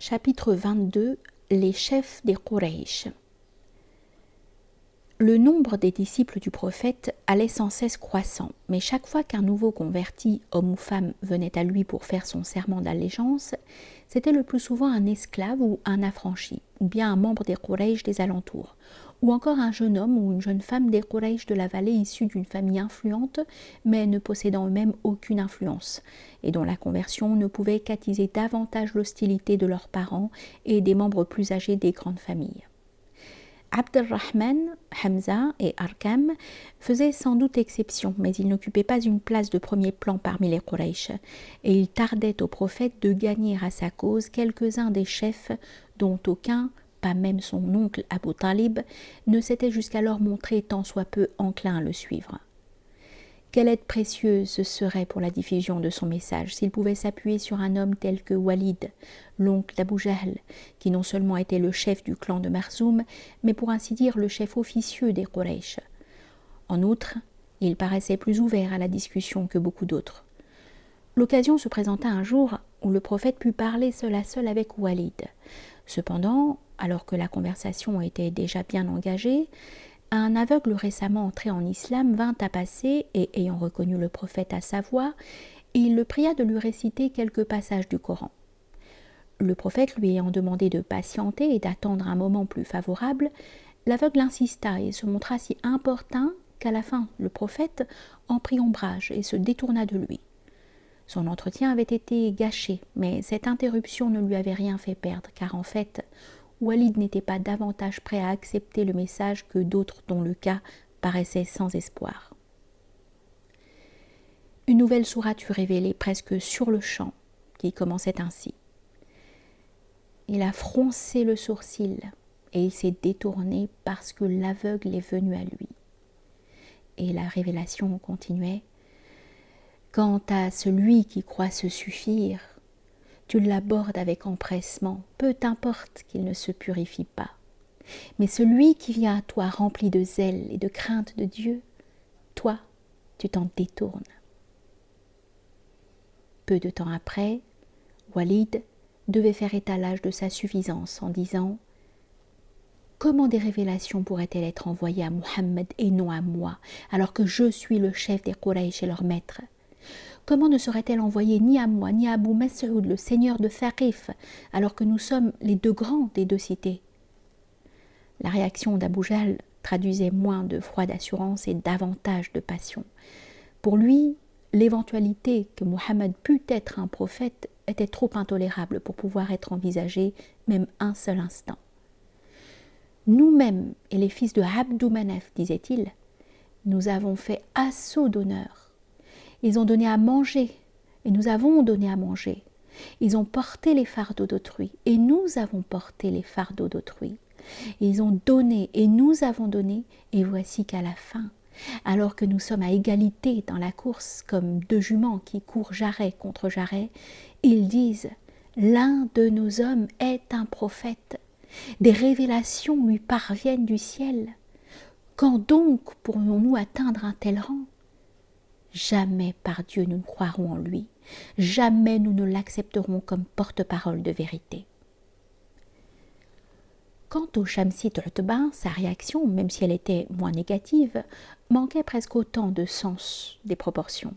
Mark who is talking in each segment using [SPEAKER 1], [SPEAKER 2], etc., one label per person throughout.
[SPEAKER 1] Chapitre 22. Les chefs des Quraysh. Le nombre des disciples du prophète allait sans cesse croissant, mais chaque fois qu'un nouveau converti, homme ou femme, venait à lui pour faire son serment d'allégeance, c'était le plus souvent un esclave ou un affranchi, ou bien un membre des Quraysh des alentours, ou encore un jeune homme ou une jeune femme des Quraysh de la vallée issus d'une famille influente, mais ne possédant eux-mêmes aucune influence, et dont la conversion ne pouvait qu'attiser davantage l'hostilité de leurs parents et des membres plus âgés des grandes familles. Abd al-Rahman, Hamza et Arkam faisaient sans doute exception, mais ils n'occupaient pas une place de premier plan parmi les Quraysh, et il tardait au prophète de gagner à sa cause quelques-uns des chefs dont aucun, pas même son oncle Abu Talib, ne s'était jusqu'alors montré tant soit peu enclin à le suivre. Quelle aide précieuse ce serait pour la diffusion de son message s'il pouvait s'appuyer sur un homme tel que Walid, l'oncle d'Abu Jahl, qui non seulement était le chef du clan de Marzoum, mais pour ainsi dire le chef officieux des Quraysh. En outre, il paraissait plus ouvert à la discussion que beaucoup d'autres. L'occasion se présenta un jour où le prophète put parler seul à seul avec Walid. Cependant, alors que la conversation était déjà bien engagée, un aveugle récemment entré en islam vint à passer et, ayant reconnu le prophète à sa voix, il le pria de lui réciter quelques passages du Coran. Le prophète lui ayant demandé de patienter et d'attendre un moment plus favorable, l'aveugle insista et se montra si importun qu'à la fin le prophète en prit ombrage et se détourna de lui. Son entretien avait été gâché, mais cette interruption ne lui avait rien fait perdre, car en fait, Walid n'était pas davantage prêt à accepter le message que d'autres dont le cas paraissait sans espoir. Une nouvelle sourate fut révélée presque sur le champ, qui commençait ainsi. Il a froncé le sourcil et il s'est détourné parce que l'aveugle est venu à lui. Et la révélation continuait. Quant à celui qui croit se suffire, tu l'abordes avec empressement, peu t'importe qu'il ne se purifie pas. Mais celui qui vient à toi rempli de zèle et de crainte de Dieu, toi, tu t'en détournes. Peu de temps après, Walid devait faire étalage de sa suffisance en disant « Comment des révélations pourraient-elles être envoyées à Muhammad et non à moi, alors que je suis le chef des Quraysh et leur maître ? Comment ne serait-elle envoyée ni à moi, ni à Abu Mas'ud, le seigneur de Thaqif, alors que nous sommes les deux grands des deux cités ?» La réaction d'Abu Jahl traduisait moins de froide assurance et davantage de passion. Pour lui, l'éventualité que Muhammad pût être un prophète était trop intolérable pour pouvoir être envisagée même un seul instant. Nous-mêmes et les fils de Abd Manaf, disait-il, nous avons fait assaut d'honneur. Ils ont donné à manger et nous avons donné à manger. Ils ont porté les fardeaux d'autrui et nous avons porté les fardeaux d'autrui. Ils ont donné et nous avons donné, et voici qu'à la fin, alors que nous sommes à égalité dans la course comme deux juments qui courent jarret contre jarret, ils disent « L'un de nos hommes est un prophète, des révélations lui parviennent du ciel. Quand donc pourrions-nous atteindre un tel rang ? Jamais par Dieu nous ne croirons en lui, jamais nous ne l'accepterons comme porte-parole de vérité. » Quant au Shamsit Utba, sa réaction, même si elle était moins négative, manquait presque autant de sens des proportions.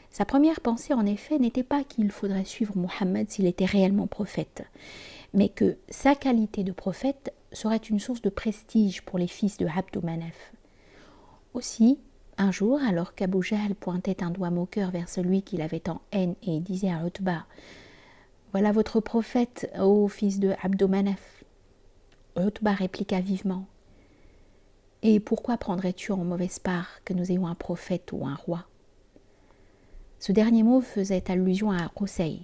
[SPEAKER 1] Sa première pensée, en effet, n'était pas qu'il faudrait suivre Muhammad s'il était réellement prophète, mais que sa qualité de prophète serait une source de prestige pour les fils de Abd Manaf. Aussi, un jour, alors qu'Abu Jahl pointait un doigt moqueur vers celui qu'il avait en haine et disait à Utba « Voilà votre prophète, ô fils de Abd Manaf !» Utba répliqua vivement « Et pourquoi prendrais-tu en mauvaise part que nous ayons un prophète ou un roi ?» Ce dernier mot faisait allusion à Qusay.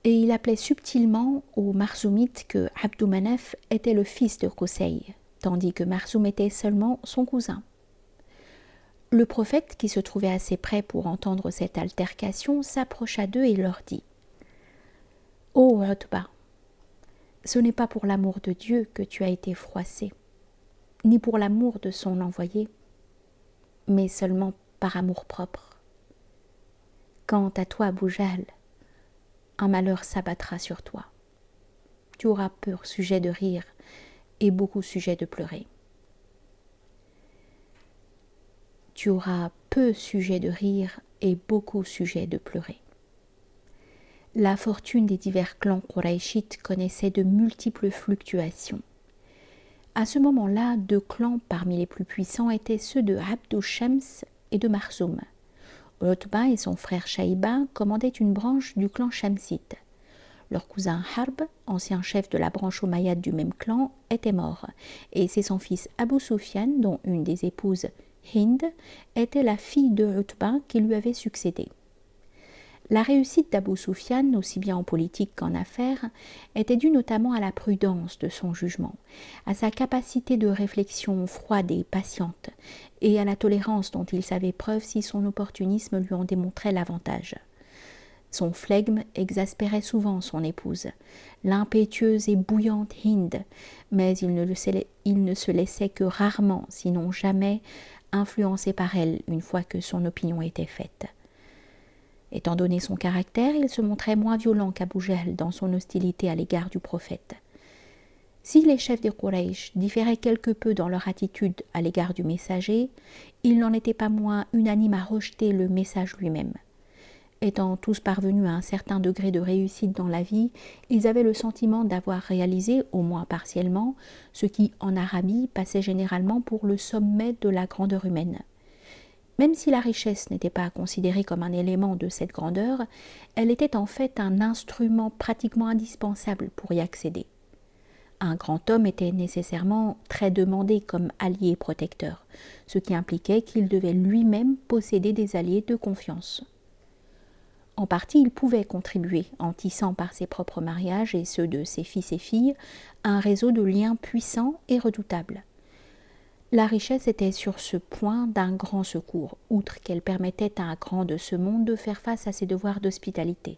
[SPEAKER 1] Et il appelait subtilement aux Marzoumites que Abd Manaf était le fils de Qusay, tandis que Marzoum était seulement son cousin. Le prophète, qui se trouvait assez près pour entendre cette altercation, s'approcha d'eux et leur dit « Ô Utba, ce n'est pas pour l'amour de Dieu que tu as été froissé, ni pour l'amour de son envoyé, mais seulement par amour-propre. Quant à toi, Abu Jahl, un malheur s'abattra sur toi. tu auras peu sujet de rire et beaucoup sujet de pleurer. Tu auras peu sujet de rire et beaucoup sujet de pleurer. La fortune des divers clans Qurayshites connaissait de multiples fluctuations. À ce moment-là, 2 clans parmi les plus puissants étaient ceux de Abdu Shams et de Marzoum. Utba et son frère Shaïba commandaient une branche du clan Shamsite. Leur cousin Harb, ancien chef de la branche omeyyade du même clan, était mort, et c'est son fils Abu Sufyan, dont une des épouses, Hind, était la fille de Utba qui lui avait succédé. La réussite d'Abu Sufyan, aussi bien en politique qu'en affaires, était due notamment à la prudence de son jugement, à sa capacité de réflexion froide et patiente, et à la tolérance dont il savait preuve si son opportunisme lui en démontrait l'avantage. Son flegme exaspérait souvent son épouse, l'impétueuse et bouillante Hind, mais il ne se laissait que rarement, sinon jamais, influencer par elle une fois que son opinion était faite. Étant donné son caractère, il se montrait moins violent qu'Abu Jahl dans son hostilité à l'égard du prophète. Si les chefs des Quraysh différaient quelque peu dans leur attitude à l'égard du messager, ils n'en étaient pas moins unanimes à rejeter le message lui-même. Étant tous parvenus à un certain degré de réussite dans la vie, ils avaient le sentiment d'avoir réalisé, au moins partiellement, ce qui, en Arabie, passait généralement pour le sommet de la grandeur humaine. Même si la richesse n'était pas considérée comme un élément de cette grandeur, elle était en fait un instrument pratiquement indispensable pour y accéder. Un grand homme était nécessairement très demandé comme allié et protecteur, ce qui impliquait qu'il devait lui-même posséder des alliés de confiance. En partie, il pouvait contribuer, en tissant par ses propres mariages et ceux de ses fils et filles, un réseau de liens puissants et redoutables. La richesse était sur ce point d'un grand secours, outre qu'elle permettait à un grand de ce monde de faire face à ses devoirs d'hospitalité.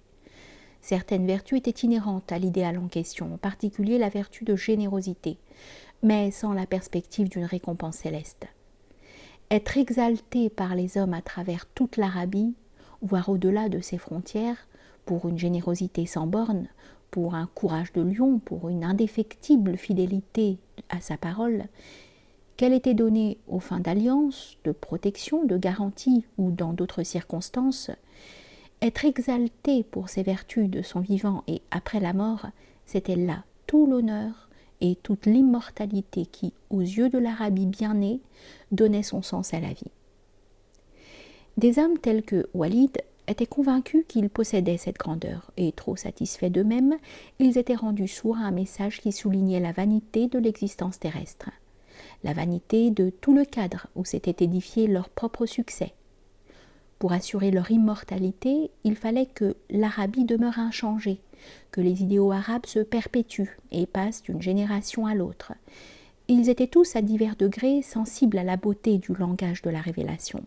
[SPEAKER 1] Certaines vertus étaient inhérentes à l'idéal en question, en particulier la vertu de générosité, mais sans la perspective d'une récompense céleste. Être exalté par les hommes à travers toute l'Arabie, voire au-delà de ses frontières, pour une générosité sans bornes, pour un courage de lion, pour une indéfectible fidélité à sa parole, qu'elle était donnée aux fins d'alliance, de protection, de garantie ou dans d'autres circonstances, être exalté pour ses vertus de son vivant et après la mort, c'était là tout l'honneur et toute l'immortalité qui, aux yeux de l'Arabie bien née, donnait son sens à la vie. Des hommes tels que Walid étaient convaincus qu'ils possédaient cette grandeur, et trop satisfaits d'eux-mêmes, ils étaient rendus sourds à un message qui soulignait la vanité de l'existence terrestre, la vanité de tout le cadre où s'était édifié leur propre succès. Pour assurer leur immortalité, il fallait que l'Arabie demeure inchangée, que les idéaux arabes se perpétuent et passent d'une génération à l'autre. Ils étaient tous à divers degrés sensibles à la beauté du langage de la révélation,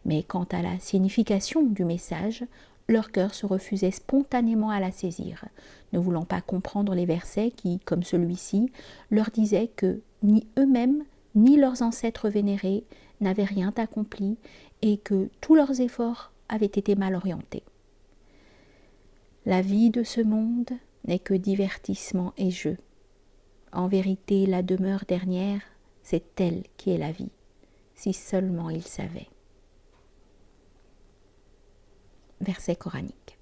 [SPEAKER 1] mais quant à la signification du message, leur cœur se refusait spontanément à la saisir, ne voulant pas comprendre les versets qui, comme celui-ci, leur disaient que ni eux-mêmes, ni leurs ancêtres vénérés n'avaient rien accompli et que tous leurs efforts avaient été mal orientés. La vie de ce monde n'est que divertissement et jeu. En vérité, la demeure dernière, c'est elle qui est la vie, si seulement ils savaient. Verset coranique.